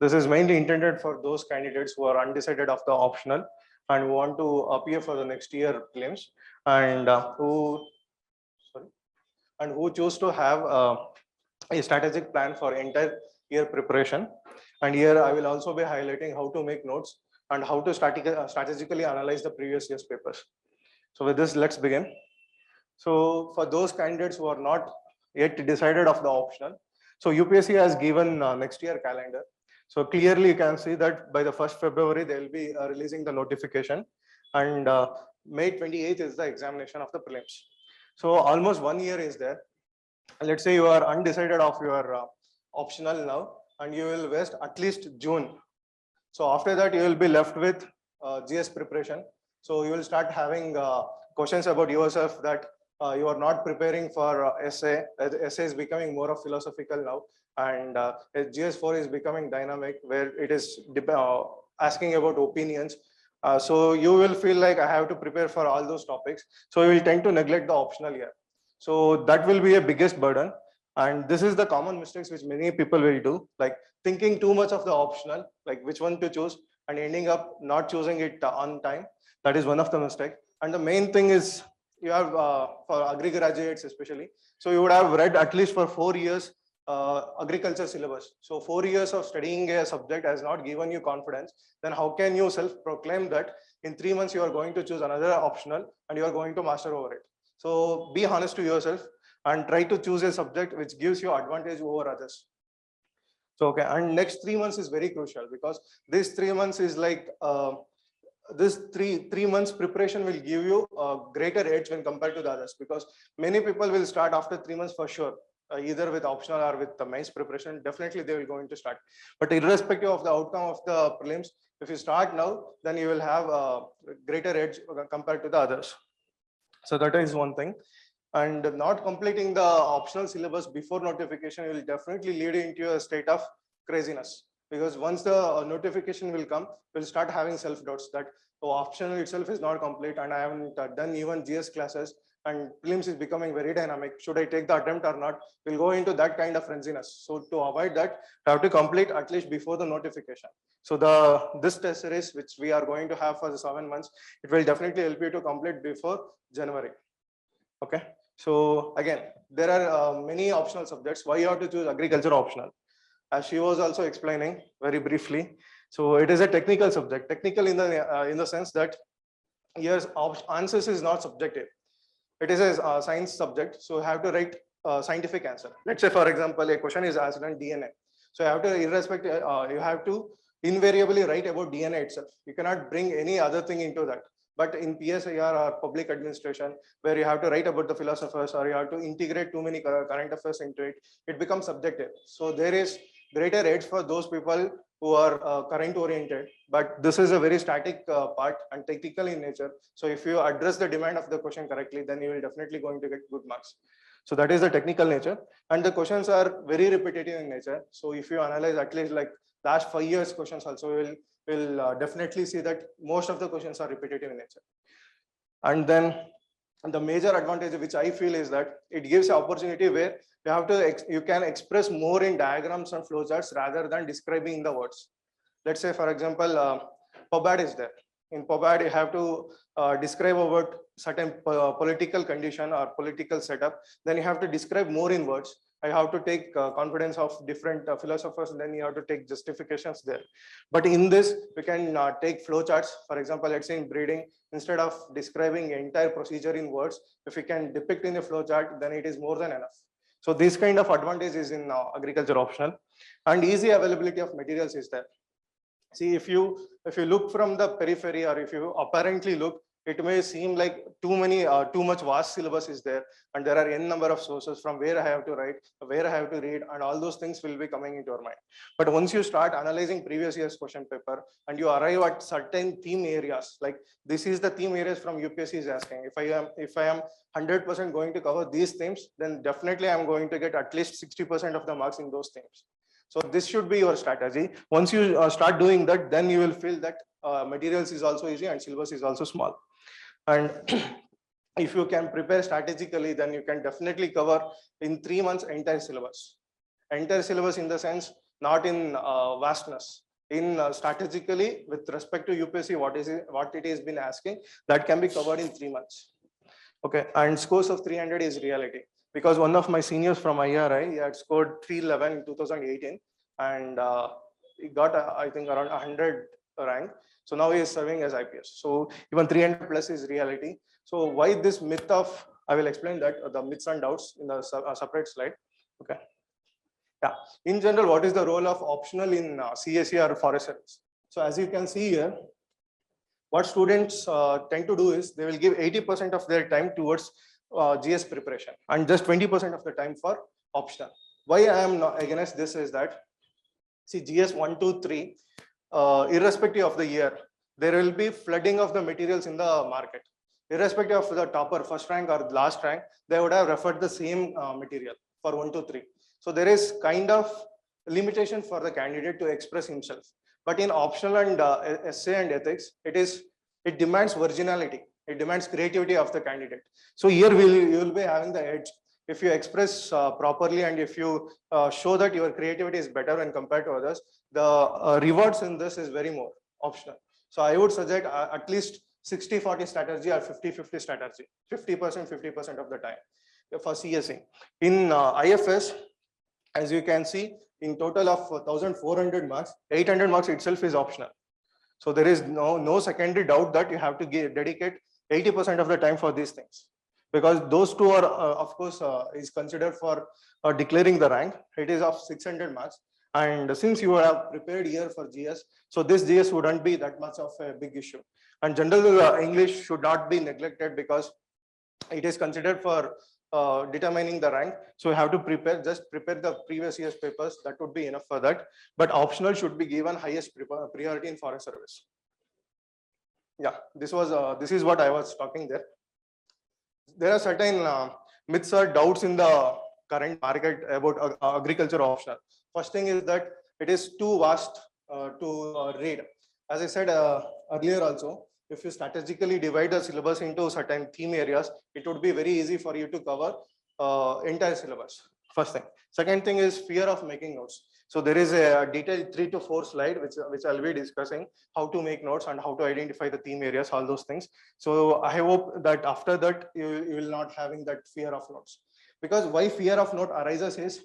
This is mainly intended for those candidates who are undecided of the optional and who want to appear for the next year claims, and who choose to have a strategic plan for entire year preparation. And here I will also be highlighting how to make notes and how to strategically analyze the previous year's papers. So with this, let's begin. So for those candidates who are not yet decided of the optional, so UPSC has given next year calendar. So clearly you can see that by the 1st February, they will be releasing the notification, and May 28th is the examination of the prelims. So almost 1 year is there. Let's say you are undecided of your optional now, and you will waste at least June. So after that, you will be left with GS preparation. So you will start having questions about yourself that you are not preparing for essay. Essay is becoming more of philosophical now, and GS4 is becoming dynamic, where it is asking about opinions. So you will feel like I have to prepare for all those topics. So you will tend to neglect the optional here. So that will be a biggest burden. And this is the common mistakes which many people will do, like thinking too much of the optional, like which one to choose, and ending up not choosing it on time. That is one of the mistakes. And the main thing is, you have for agri graduates especially, so you would have read at least for 4 years agriculture syllabus. So 4 years of studying a subject has not given you confidence. Then how can you self-proclaim that in 3 months you are going to choose another optional and you are going to master over it? So be honest to yourself and try to choose a subject which gives you advantage over others. So okay, and next 3 months is very crucial, because this 3 months is like this three months preparation will give you a greater edge when compared to the others, because many people will start after 3 months for sure, either with optional or with the mains preparation. Definitely they will going to start, but irrespective of the outcome of the prelims, if you start now, then you will have a greater edge compared to the others. So that is one thing. And not completing the optional syllabus before notification will definitely lead into a state of craziness, because once the notification will come, we'll start having self-doubts that, oh, optional itself is not complete and I haven't done even GS classes, and prelims is becoming very dynamic. Should I take the attempt or not? We'll go into that kind of frenziness. So to avoid that, you have to complete at least before the notification. So this test series, which we are going to have for the 7 months, it will definitely help you to complete before January. Okay. So again, there are many optional subjects. Why you have to choose agriculture optional? As she was also explaining very briefly. So it is a technical subject. Technical in the sense that here answers is not subjective. It is a science subject. So you have to write a scientific answer. Let's say, for example, a question is asked on DNA. So you have to you have to invariably write about DNA itself. You cannot bring any other thing into that. But in PSIR or public administration, where you have to write about the philosophers or you have to integrate too many current affairs into it, it becomes subjective. So there is greater edge for those people who are current oriented, but this is a very static part and technical in nature. So if you address the demand of the question correctly, then you will definitely going to get good marks. So that is the technical nature, and the questions are very repetitive in nature. So if you analyze at least like last 5 years questions also, will definitely see that most of the questions are repetitive in nature. And then the major advantage which I feel is that it gives an opportunity where you can express more in diagrams and flowcharts rather than describing in the words. Let's say, for example, PubAd is there. In PubAd, you have to describe about certain political condition or political setup. Then you have to describe more in words. I have to take confidence of different philosophers, and then you have to take justifications there. But in this, we can take flowcharts. For example, let's say in breeding, instead of describing entire procedure in words, if we can depict in a flowchart, then it is more than enough. So this kind of advantage is in agriculture optional, and easy availability of materials is there. See, if you look from the periphery, or if you apparently look, it may seem like too much vast syllabus is there, and there are n number of sources from where I have to write, where I have to read, and all those things will be coming into your mind. But once you start analyzing previous year's question paper and you arrive at certain theme areas, like this is the theme areas from UPSC is asking. If I am 100% going to cover these themes, then definitely I'm going to get at least 60% of the marks in those themes. So this should be your strategy. Once you start doing that, then you will feel that materials is also easy and syllabus is also small. And if you can prepare strategically, then you can definitely cover in 3 months entire syllabus. Entire syllabus in the sense, not in vastness. In strategically, with respect to UPSC, what it has been asking, that can be covered in 3 months. Okay, and scores of 300 is reality, because one of my seniors from IRI, he had scored 311 in 2018, and he got I think around 100 rank. So now he is serving as IPS. So even 300 plus is reality. So why this myth of, I will explain that, the myths and doubts in the separate slide. Okay. Yeah, in general, what is the role of optional in CSE or forest service? So as you can see here, what students tend to do is they will give 80% of their time towards GS preparation and just 20% of the time for optional. Why I am not against this is that, see, GS 1, 2, 3, irrespective of the year, there will be flooding of the materials in the market. Irrespective of the topper, first rank or last rank, they would have referred the same material for 1, 2, 3. So there is kind of limitation for the candidate to express himself. But in optional and essay and ethics, it demands originality. It demands creativity of the candidate. So here you will be having the edge. If you express properly and if you show that your creativity is better when compared to others, the rewards in this is very more optional. So I would suggest at least 60-40 strategy or 50-50 strategy, 50%, 50% of the time for CSE. In IFS, as you can see, in total of 1,400 marks, 800 marks itself is optional. So there is no secondary doubt that you have to dedicate 80% of the time for these things, because those two are, of course, is considered for declaring the rank. It is of 600 marks. And since you have prepared here for GS, so this GS wouldn't be that much of a big issue. And general English should not be neglected, because it is considered for determining the rank. So you have to just prepare the previous year's papers. That would be enough for that. But optional should be given highest priority in foreign service. Yeah, this is what I was talking there. There are certain myths or doubts in the current market about agriculture optional. First thing is that it is too vast to read. As I said earlier also, if you strategically divide the syllabus into certain theme areas, it would be very easy for you to cover entire syllabus. First thing. Second thing is fear of making notes. So there is a detailed 3 to 4 slide which I'll be discussing how to make notes and how to identify the theme areas, all those things. So I hope that after that you will not having that fear of notes. Because why fear of note arises is,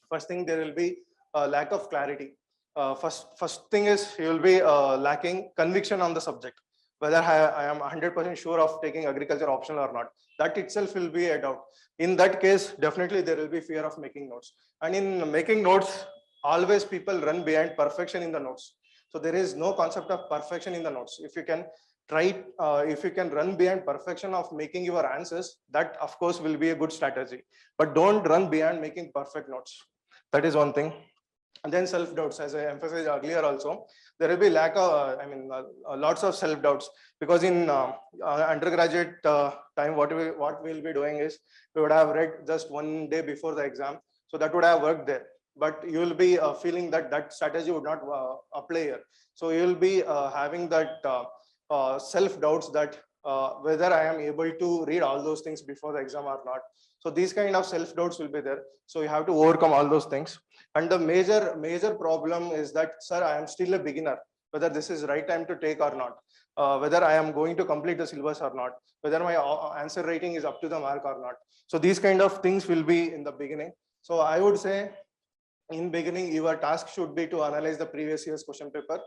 first thing, there will be a lack of clarity. First thing is you will be lacking conviction on the subject, whether I am 100% sure of taking agriculture optional or not. That itself will be a doubt. In that case, definitely there will be fear of making notes. And in making notes, always people run behind perfection in the notes. So there is no concept of perfection in the notes. If you can if you can run behind perfection of making your answers, that of course will be a good strategy. But don't run behind making perfect notes. That is one thing. And then self-doubts, as I emphasized earlier also, there will be lack of, lots of self-doubts, because in undergraduate time, what we'll be doing is, we would have read just one day before the exam. So that would have worked there. But you will be feeling that strategy would not apply here. So you will be having that self-doubts that whether I am able to read all those things before the exam or not. So these kind of self-doubts will be there. So you have to overcome all those things. And the major problem is that, sir, I am still a beginner, whether this is right time to take or not, whether I am going to complete the syllabus or not, whether my answer writing is up to the mark or not. So these kind of things will be in the beginning. So I would say, in beginning, your task should be to analyze the previous year's question paper,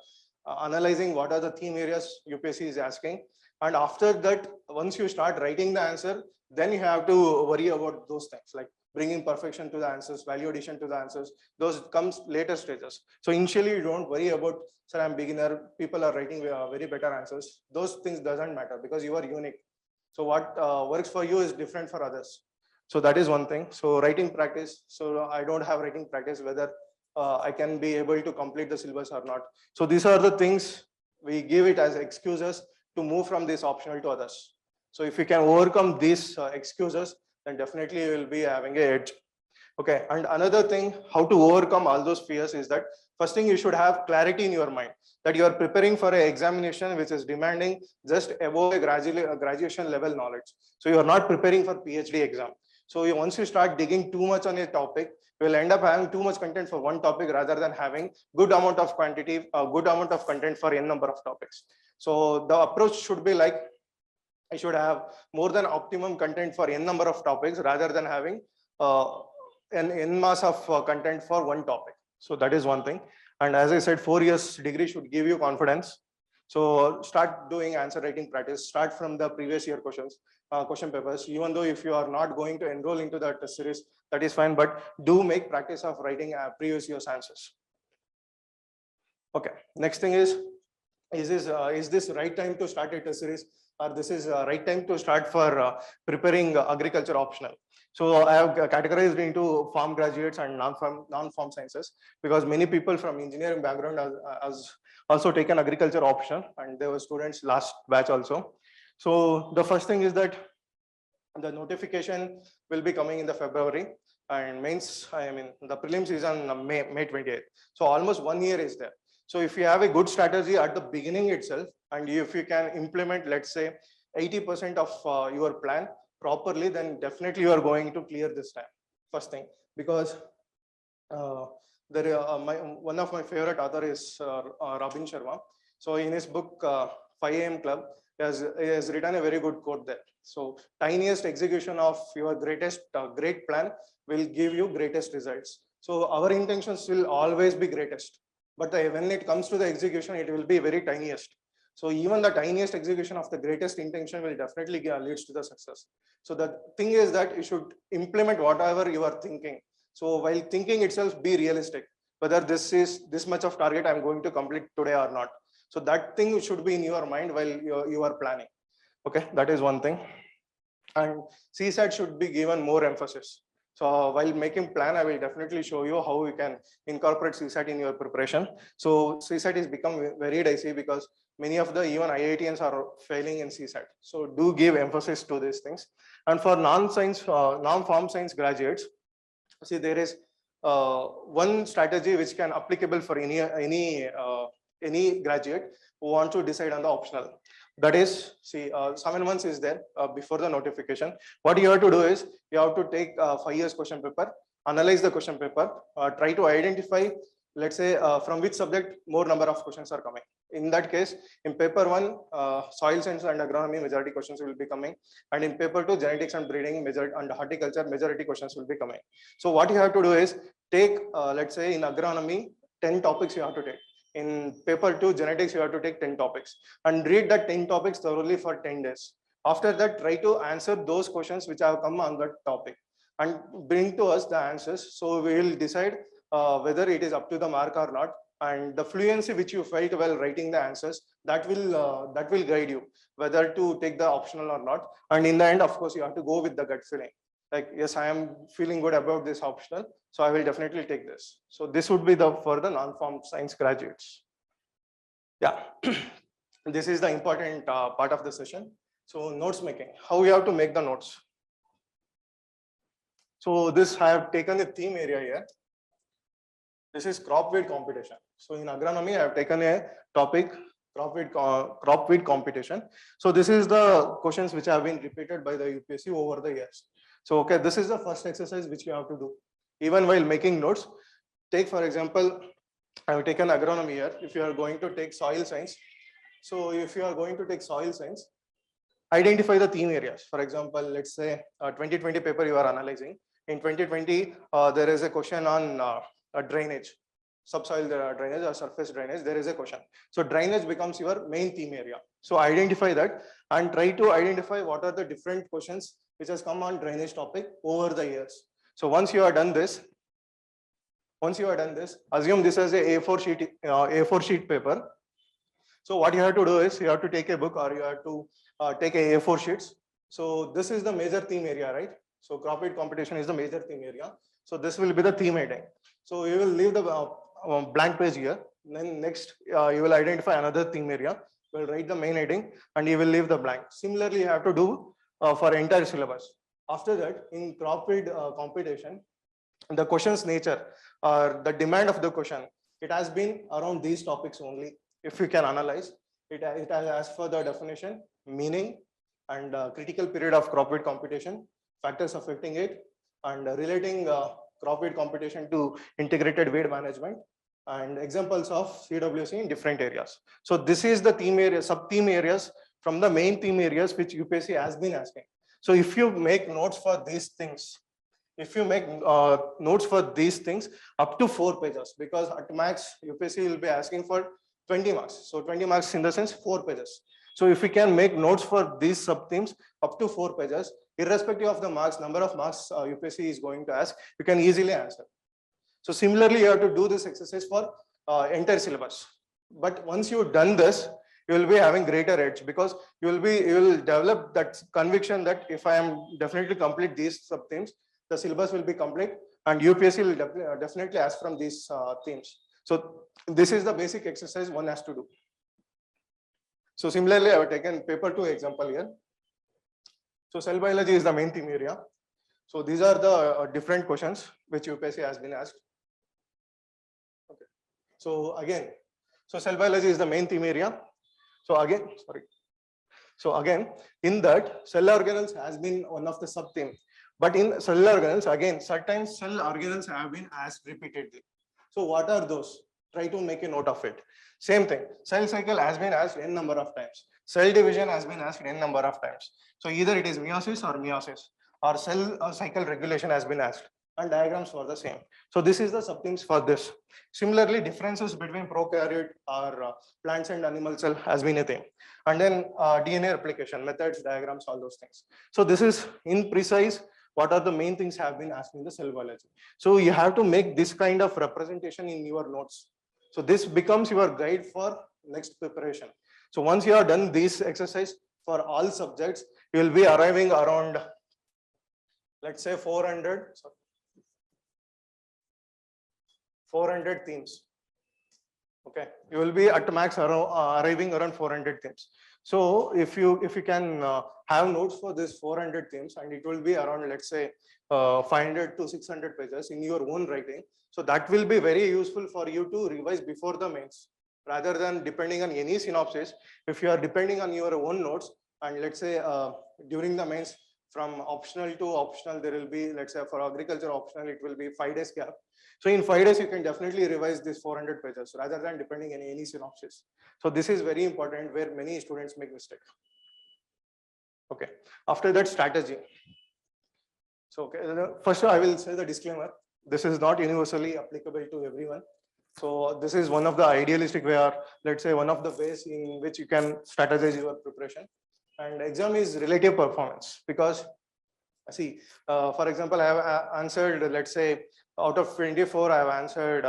analyzing what are the theme areas UPSC is asking. And after that, once you start writing the answer, then you have to worry about those things, like bringing perfection to the answers, value addition to the answers. Those comes later stages. So initially, you don't worry about, sir, I'm beginner, people are writing very better answers. Those things doesn't matter, because you are unique. So what works for you is different for others. So that is one thing. So writing practice. So I don't have writing practice, whether I can be able to complete the syllabus or not. So these are the things we give it as excuses to move from this optional to others. So if you can overcome these excuses, then definitely you will be having an edge. Okay, and another thing, how to overcome all those fears is that, first thing, you should have clarity in your mind that you are preparing for an examination which is demanding just above a graduation level knowledge. So you are not preparing for PhD exam. So once you start digging too much on a topic, we will end up having too much content for one topic rather than having good amount of quantity, good amount of content for n number of topics. So the approach should be like, I should have more than optimum content for n number of topics rather than having an n mass of content for one topic. So that is one thing. And as I said, 4 years degree should give you confidence. So start doing answer writing practice. Start from the previous year questions, question papers. Even though if you are not going to enroll into that test series, that is fine. But do make practice of writing previous year's answers. Okay. Next thing is this right time to start a test series, or this is right time to start for preparing agriculture optional? So I have categorized into farm graduates and non-farm sciences, because many people from engineering background has also taken agriculture option, and there were students last batch also. So the first thing is that the notification will be coming in the February, and mains, I mean, the prelims is on May 28th. So almost 1 year is there. So if you have a good strategy at the beginning itself, and if you can implement, let's say 80% of your plan properly, then definitely you are going to clear this time. First thing, because one of my favorite author is Robin Sharma. So in his book 5 AM Club, he has written a very good quote there. So tiniest execution of your greatest great plan will give you greatest results. So our intentions will always be greatest, but when it comes to the execution, it will be very tiniest. So even the tiniest execution of the greatest intention will definitely leads to the success. So the thing is that you should implement whatever you are thinking. So while thinking itself, be realistic, whether this much of target I'm going to complete today or not. So that thing should be in your mind while you are planning. Okay, that is one thing. And CSAT should be given more emphasis. So while making plan, I will definitely show you how you can incorporate CSAT in your preparation. So CSAT has become very dicey because many of the even IITians are failing in CSAT. So do give emphasis to these things. And for non-science, non-farm science graduates, see, there is one strategy which can applicable for any graduate who want to decide on the optional. That is, see, 7 months is there before the notification. What you have to do is you have to take 5 years question paper, analyze the question paper, try to identify, let's say, from which subject more number of questions are coming. In that case, in paper 1, soil science and agronomy majority questions will be coming, and in paper 2, genetics and breeding majority and horticulture majority questions will be coming. So what you have to do is take, let's say, in agronomy 10 topics you have to take. In paper 2, genetics, you have to take 10 topics and read that 10 topics thoroughly for 10 days. After that, try to answer those questions which have come on that topic and bring to us the answers. So we will decide whether it is up to the mark or not. And the fluency which you felt while writing the answers, that will guide you whether to take the optional or not. And in the end, of course, you have to go with the gut feeling. Like, yes, I am feeling good about this optional, so I will definitely take this. So this would be for the non-farm science graduates. Yeah, this is the important part of the session. So notes making, how you have to make the notes. So this, I have taken a theme area here. This is crop weed competition. So in agronomy, I have taken a topic, crop weed competition. So this is the questions which have been repeated by the UPSC over the years. So, okay, this is the first exercise which you have to do. Even while making notes, take, for example, I have taken agronomy here. If you are going to take soil science, so if you are going to take soil science, identify the theme areas. For example, let's say 2020 paper you are analyzing. In 2020, there is a question on drainage, subsoil drainage or surface drainage. There is a question. So drainage becomes your main theme area. So identify that and try to identify what are the different questions which has come on drainage topic over the years. So once you are done this, assume this as a A4 sheet paper. So what you have to do is you have to take a book or you have to take a A4 sheets. So this is the major theme area, right? So crop weed competition is the major theme area. So this will be the theme heading. So you will leave the blank page here. Then next you will identify another theme area. You will write the main heading and you will leave the blank. Similarly, you have to do for entire syllabus. After that, in crop weed competition, the question's nature or the demand of the question, it has been around these topics only. If you can analyze it, it has asked for the definition, meaning, and critical period of crop weed competition, factors affecting it, and relating crop weed competition to integrated weed management, and examples of CWC in different areas. So this is the theme area, sub-theme areas from the main theme areas which UPSC has been asking. So if you make notes for these things, if you make notes for these things up to 4 pages, because at max UPSC will be asking for 20 marks. So 20 marks in the sense 4 pages. So if we can make notes for these sub themes up to 4 pages, irrespective of the marks, number of marks UPSC is going to ask, you can easily answer. So similarly, you have to do this exercise for entire syllabus. But once you've done this, you will be having greater edge, because you will develop that conviction that if I am definitely complete these sub themes, the syllabus will be complete, and UPSC will definitely ask from these themes. So this is the basic exercise one has to do. So similarly, I have taken paper 2 example here. So cell biology is the main theme area. So these are the different questions which UPSC has been asked. Okay. So again, so cell biology is the main theme area. So again, in that, cell organelles has been one of the sub theme. But in cell organelles, again, certain cell organelles have been asked repeatedly. So what are those? Try to make a note of it. Same thing, cell cycle has been asked n number of times. Cell division has been asked n number of times. So either it is meiosis, or cell cycle regulation has been asked, and diagrams for the same. So this is the sub-themes for this. Similarly, differences between prokaryote or plants and animal cell has been a theme. And then DNA replication, methods, diagrams, all those things. So this is in precise what are the main things have been asked in the cell biology. So you have to make this kind of representation in your notes. So this becomes your guide for next preparation. So once you have done this exercise for all subjects, you will be arriving around, let's say 400 themes. Okay, you will be at max arriving around 400 themes. So if you can have notes for this 400 themes, and it will be around, let's say 500 to 600 pages in your own writing. So that will be very useful for you to revise before the mains, rather than depending on any synopsis. If you are depending on your own notes, and let's say during the mains, from optional to optional, there will be, let's say for agriculture optional, it will be 5 days gap. So in 5 days, you can definitely revise this 400 pages rather than depending on any synopsis. So this is very important, where many students make mistake. Okay, after that, strategy. So okay, first I will say the disclaimer. This is not universally applicable to everyone. So this is one of the idealistic way, or let's say one of the ways in which you can strategize your preparation. And exam is relative performance, because see, for example, I have answered, let's say out of 24, I have answered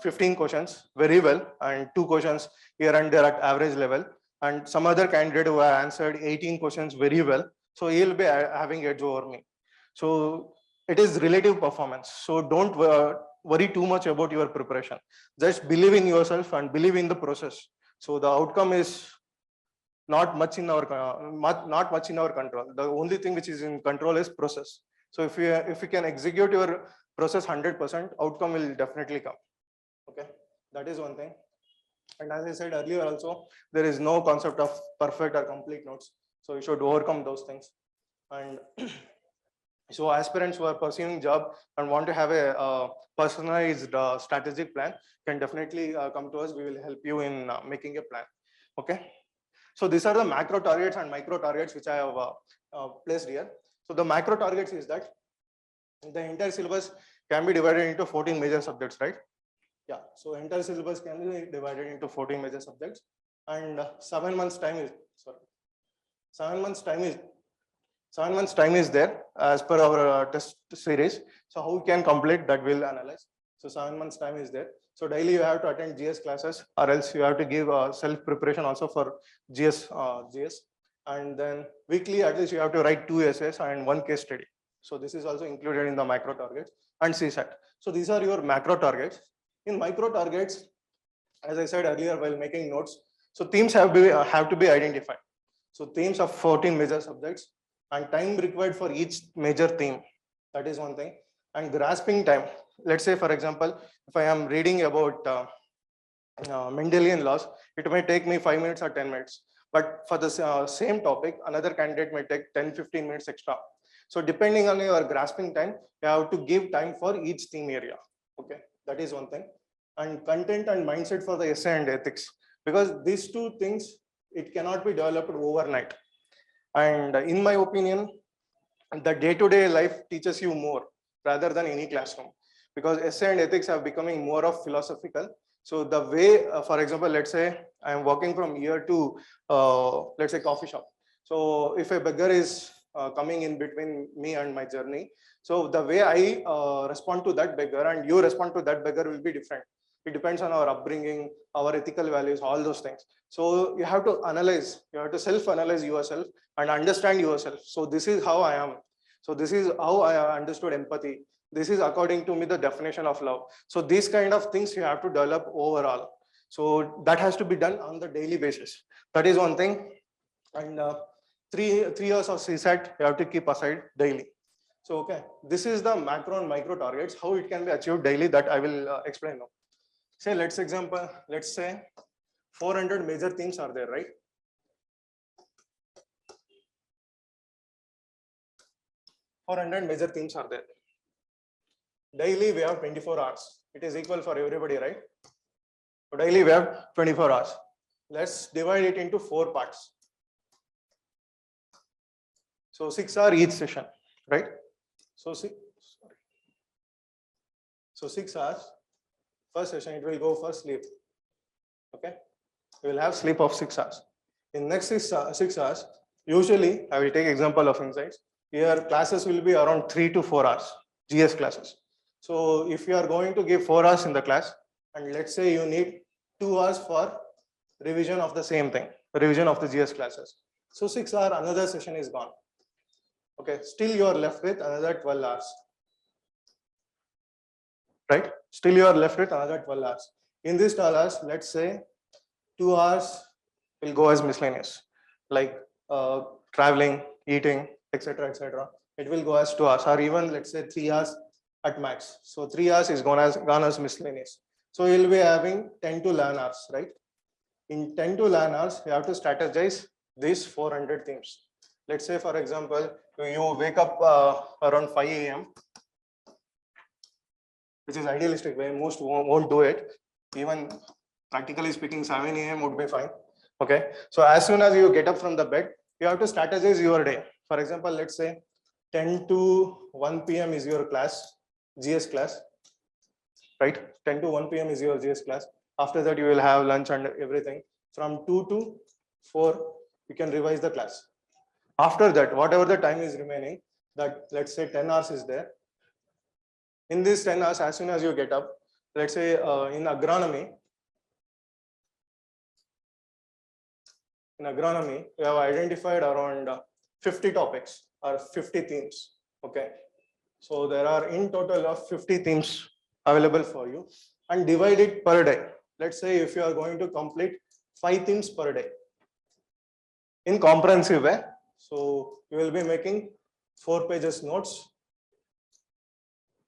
15 questions very well, and 2 questions here and there at average level, and some other candidate who have answered 18 questions very well. So he will be having edge over me. So it is relative performance. So don't worry too much about your preparation. Just believe in yourself and believe in the process. So the outcome is not much in our control. The only thing which is in control is process. So if you can execute your process 100%, outcome will definitely come. Okay, that is one thing. And as I said earlier also, there is no concept of perfect or complete notes. So you should overcome those things. And so aspirants who are pursuing job and want to have a personalized strategic plan can definitely come to us. We will help you in making a plan. Okay. So these are the macro targets and micro targets which I have placed here. So the macro targets is that the entire syllabus can be divided into 14 major subjects, right? Yeah. So entire syllabus can be divided into 14 major subjects, and 7 months time is 7 months time is there as per our test series. So how we can complete that, we'll analyze. So 7 months time is there. So daily you have to attend GS classes, or else you have to give self preparation also for GS. And then weekly at least you have to write 2 essays and 1 case study. So this is also included in the macro targets, and CSAT. So these are your macro targets. In micro targets, as I said earlier while making notes, so themes have to be identified. So themes of 14 major subjects, and time required for each major theme. That is one thing. And grasping time. Let's say, for example, if I am reading about Mendelian laws, it may take me 5 minutes or 10 minutes. But for the same topic, another candidate may take 10-15 minutes extra. So depending on your grasping time, you have to give time for each theme area. Okay, that is one thing. And content and mindset for the essay and ethics, because these two things, it cannot be developed overnight. And in my opinion, the day-to-day life teaches you more rather than any classroom, because essay and ethics are becoming more of philosophical. So the way, for example, let's say I am walking from here to, let's say, coffee shop. So if a beggar is coming in between me and my journey, so the way I respond to that beggar and you respond to that beggar will be different. It depends on our upbringing, our ethical values, all those things. So you have to analyze, you have to self-analyze yourself and understand yourself. So this is how I am. So this is how I understood empathy. This is according to me the definition of love. So these kind of things you have to develop overall. So that has to be done on the daily basis. That is one thing. And 3 years of CSAT you have to keep aside daily. So okay, this is the macro and micro targets, how it can be achieved daily, that I will explain now. Say let's say 400 major themes are there, right? 400 major themes are there. Daily we have 24 hours. It is equal for everybody, right? So daily we have 24 hours. Let's divide it into 4 parts. So 6 hours each session, right? So 6 hours. First session, it will go for sleep. Okay, we will have sleep of 6 hours. In next 6 hours, usually I will take example of insights. Here classes will be around 3 to 4 hours, GS classes. So if you are going to give 4 hours in the class, and let's say you need 2 hours for revision of the same thing, revision of the GS classes. So 6 hours, another session is gone. Okay, still you are left with another 12 hours. Right? Still you are left with another 12 hours. In these 12 hours, let's say 2 hours will go as miscellaneous, like traveling, eating, etc., etc. It will go as 2 hours, or even let's say 3 hours at max. So 3 hours is gone as miscellaneous. So you'll be having 10 to 11 hours, right? In 10 to 11 hours, you have to strategize these 400 themes. Let's say, for example, you wake up around 5 a.m., which is idealistic way. Most won't do it. Even practically speaking, 7 a.m. would be fine. Okay. So as soon as you get up from the bed, you have to strategize your day. For example, let's say 10 to 1 p.m. is your class, GS class, right? 10 to 1 p.m. is your GS class. After that, you will have lunch and everything. From 2 to 4, you can revise the class. After that, whatever the time is remaining, that let's say 10 hours is there. In these 10 hours, as soon as you get up, let's say in agronomy, we have identified around 50 topics or 50 themes. Okay. So there are in total of 50 themes available for you, and divide it per day. Let's say if you are going to complete 5 themes per day in comprehensive way. So you will be making 4 pages notes.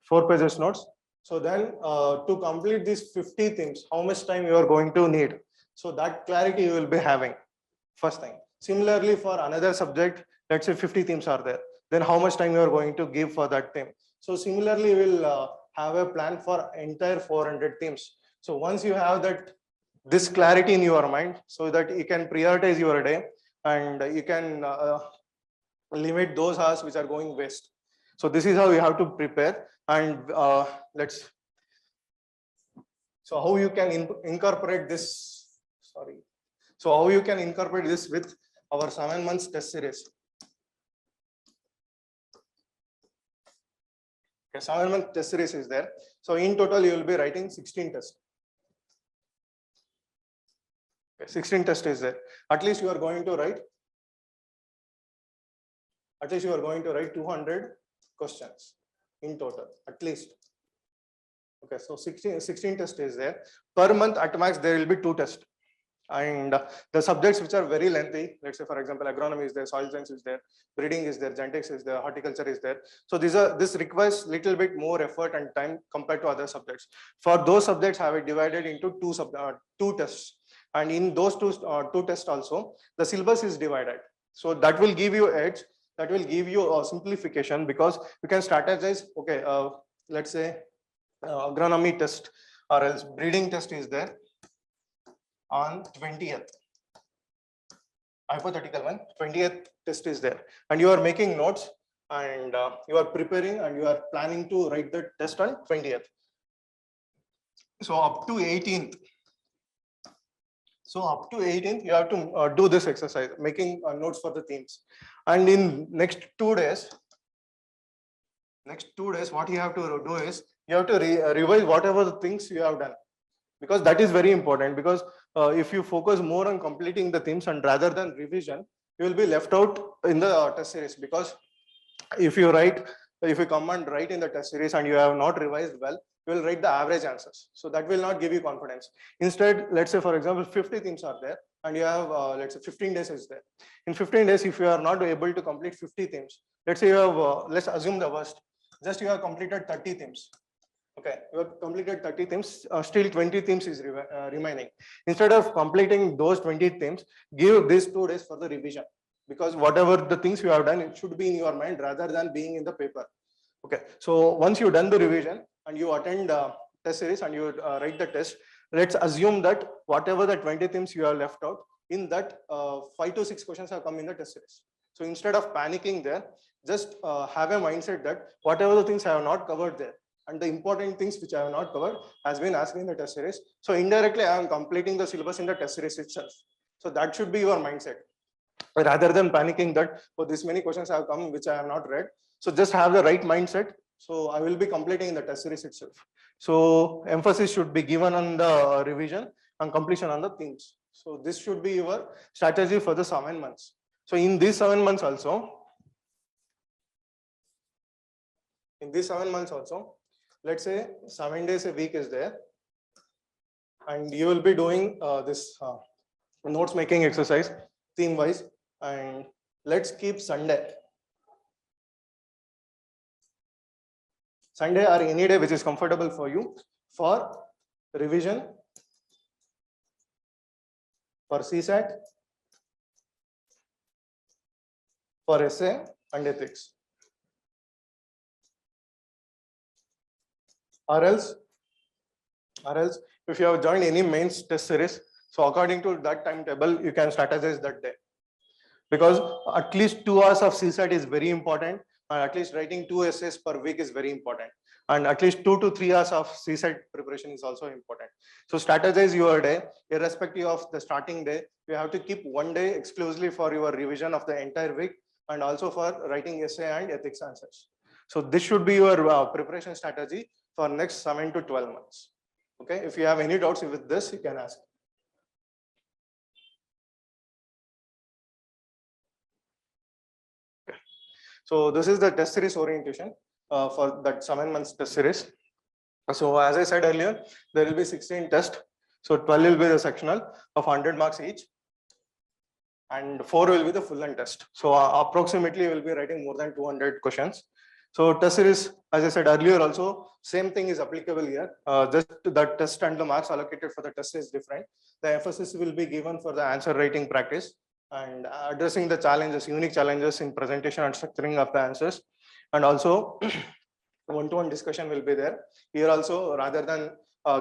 4 pages notes. So then to complete these 50 themes, how much time you are going to need? So that clarity you will be having, first thing. Similarly, for another subject, let's say 50 themes are there. Then how much time you are going to give for that theme? So similarly, we will have a plan for entire 400 themes. So once you have this clarity in your mind, so that you can prioritize your day and you can limit those hours which are going waste. So this is how you have to prepare. And so how you can incorporate this, So how you can incorporate this with our 7 months test series. Okay, 7 month test series is there. So in total, you will be writing 16 tests. Okay, 16 tests is there. At least you are going to write 200 questions in total, at least. Okay, so 16 tests is there. Per month at max, there will be 2 tests. And the subjects which are very lengthy, let's say for example, agronomy is there, soil science is there, breeding is there, genetics is there, horticulture is there. So this requires little bit more effort and time compared to other subjects. For those subjects, I have it divided into 2 tests. And in those two tests also, the syllabus is divided. So that will give you edge that will give you a simplification, because you can strategize. Okay, let's say agronomy test or else breeding test is there on 20th, hypothetical one, 20th test is there, and you are making notes, and you are preparing and you are planning to write the test on 20th. So up to 18th, you have to do this exercise, making notes for the themes. And in next 2 days, what you have to do is you have to revise whatever the things you have done, because that is very important. Because if you focus more on completing the themes and rather than revision, you will be left out in the test series. Because if you come and write in the test series and you have not revised well, you will write the average answers. So that will not give you confidence. Instead, let's say for example 50 themes are there and you have let's say 15 days is there. In 15 days, if you are not able to complete 50 themes, let's say you have let's assume the worst, just you have completed 30 themes. Okay, you have completed 30 themes, still 20 themes is remaining. Instead of completing those 20 themes, give these 2 days for the revision, because whatever the things you have done, it should be in your mind rather than being in the paper. Okay, so once you've done the revision and you attend test series and you write the test, let's assume that whatever the 20 themes you have left out, in that 5 to 6 questions have come in the test series. So instead of panicking there, just have a mindset that whatever the things I have not covered there, and the important things which I have not covered has been asked in the test series. So indirectly, I am completing the syllabus in the test series itself. So that should be your mindset, rather than panicking that, oh, this many questions have come which I have not read. So just have the right mindset. So I will be completing in the test series itself. So emphasis should be given on the revision and completion on the themes. So this should be your strategy for the 7 months. So in these 7 months also, let's say 7 days a week is there, and you will be doing this notes making exercise theme wise. And let's keep Sunday or any day which is comfortable for you for revision, for CSAT, for essay and ethics. Or else if you have joined any mains test series, so according to that timetable, you can strategize that day. Because at least 2 hours of CSAT is very important, and at least writing 2 essays per week is very important. And at least 2 to 3 hours of CSAT preparation is also important. So strategize your day, irrespective of the starting day. You have to keep 1 day exclusively for your revision of the entire week, and also for writing essay and ethics answers. So this should be your preparation strategy for next 7 to 12 months. Okay, if you have any doubts with this, you can ask. Okay. So this is the test series orientation for that 7 months test series. So as I said earlier, there will be 16 tests. So 12 will be the sectional of 100 marks each, and 4 will be the full length test. So approximately we will be writing more than 200 questions. So test series, as I said earlier also, same thing is applicable here. Just the test and the marks allocated for the test is different. The emphasis will be given for the answer writing practice and addressing the challenges, unique challenges in presentation and structuring of the answers. And also one-to-one discussion will be there. Here also, rather than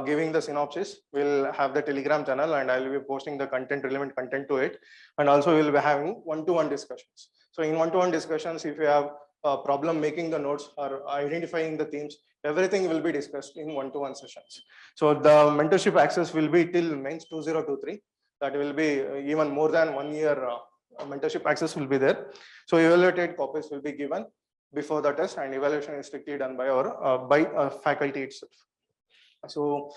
giving the synopsis, we'll have the Telegram channel and I will be posting the content, relevant content to it. And also we'll be having one-to-one discussions. So in one-to-one discussions, if you have a problem making the notes or identifying the themes, everything will be discussed in one-to-one sessions. So the mentorship access will be till mains 2023. That will be even more than 1 year mentorship access will be there. So evaluated copies will be given before the test, and evaluation is strictly done by our faculty itself. So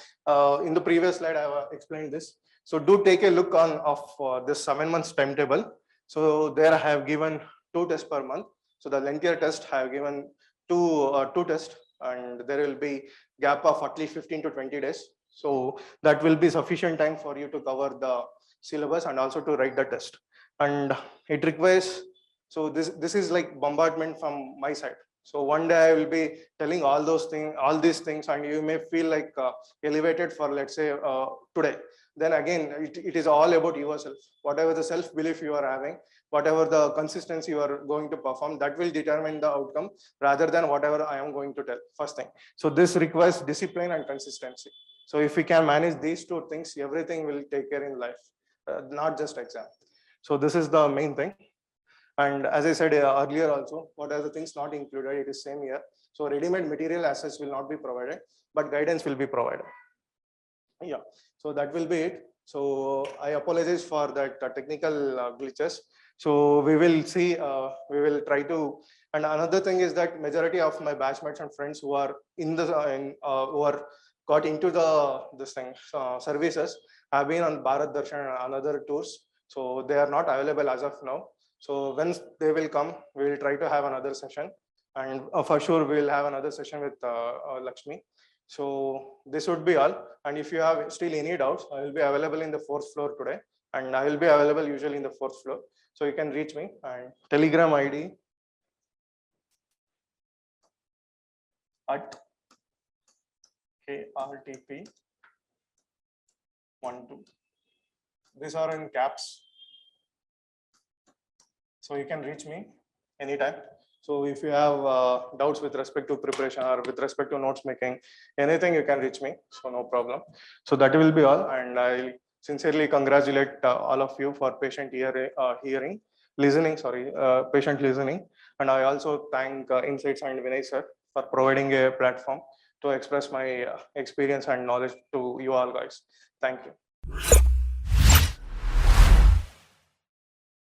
in the previous slide, I have explained this. So do take a look on of this 7 months timetable. So there I have given 2 tests per month. So the lengthier test I have given two tests, and there will be gap of at least 15 to 20 days. So that will be sufficient time for you to cover the syllabus and also to write the test. And it requires, so this is like bombardment from my side. So one day I will be telling all these things, and you may feel like elevated for, let's say, today. Then again, it is all about yourself. Whatever the self-belief you are having, whatever the consistency you are going to perform, that will determine the outcome rather than whatever I am going to tell. First thing. So this requires discipline and consistency. So if we can manage these two things, everything will take care in life, not just exam. So this is the main thing. And as I said earlier also, what are the things not included? It is same here. So ready-made material assets will not be provided, but guidance will be provided. Yeah, so that will be it. So I apologize for that technical glitches. So we will see, we will try to, and another thing is that majority of my batchmates and friends who are in the, who are got into this thing, services, have been on Bharat Darshan and another tours. So they are not available as of now. So when they will come, we will try to have another session, and for sure we will have another session with Lakshmi. So this would be all. And if you have still any doubts, I will be available in the 4th floor today, and I will be available usually in the 4th floor. So you can reach me, and Telegram ID at KRTP12. These are in caps. So you can reach me anytime. So if you have doubts with respect to preparation or with respect to notes making, anything, you can reach me. So no problem. So that will be all. And I sincerely congratulate all of you for patient patient listening. And I also thank Insights and Vinay sir for providing a platform to express my experience and knowledge to you all guys. Thank you.